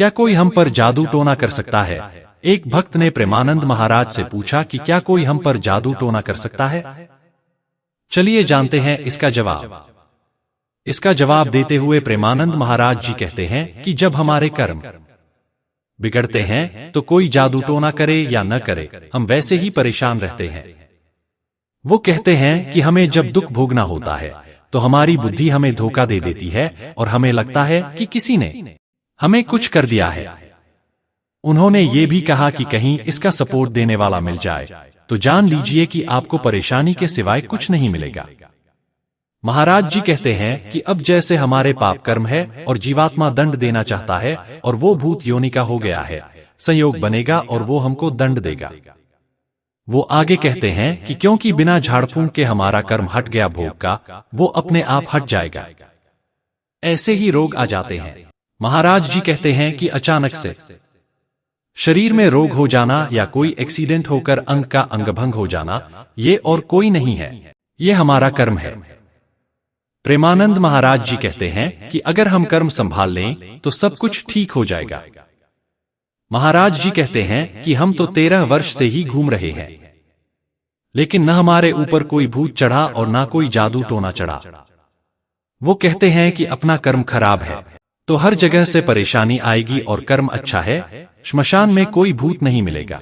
क्या कोई हम पर जादू टोना कर सकता है? एक भक्त ने प्रेमानंद महाराज से पूछा कि क्या कोई हम पर जादू टोना कर सकता है? चलिए जानते हैं इसका जवाब। इसका जवाब देते हुए प्रेमानंद महाराज जी कहते हैं कि जब हमारे कर्म बिगड़ते हैं तो कोई जादू टोना करे या न करे, हम वैसे ही परेशान रहते हैं। वो कहते हैं कि हमें जब दुख भोगना होता है तो हमारी बुद्धि हमें धोखा दे देती है और हमें लगता है कि किसी ने हमें कुछ कर दिया है। उन्होंने ये भी कहा कि कहीं इसका सपोर्ट देने वाला मिल जाए तो जान लीजिए कि आपको परेशानी के सिवाय कुछ नहीं मिलेगा। महाराज जी कहते हैं कि अब जैसे हमारे पाप कर्म है और जीवात्मा दंड देना चाहता है और वो भूत योनि का हो गया है, संयोग बनेगा और वो हमको दंड देगा। वो आगे कहते हैं कि क्योंकि बिना झाड़ फूंक के हमारा कर्म हट गया भोग का, वो अपने आप हट जाएगा। ऐसे ही रोग आ जाते हैं। महाराज जी कहते हैं कि अचानक से शरीर में रोग हो जाना या कोई एक्सीडेंट होकर अंग का अंगभंग हो जाना, ये और कोई नहीं है, ये हमारा कर्म है। प्रेमानंद महाराज जी कहते हैं कि अगर हम कर्म संभाल लें तो सब कुछ ठीक हो जाएगा। महाराज जी कहते हैं कि हम तो 13 वर्ष से ही घूम रहे हैं, लेकिन न हमारे ऊपर कोई भूत चढ़ा और ना कोई जादू टोना चढ़ा। वो कहते हैं कि अपना कर्म खराब है तो हर जगह से परेशानी आएगी और कर्म अच्छा है, श्मशान में कोई भूत नहीं मिलेगा।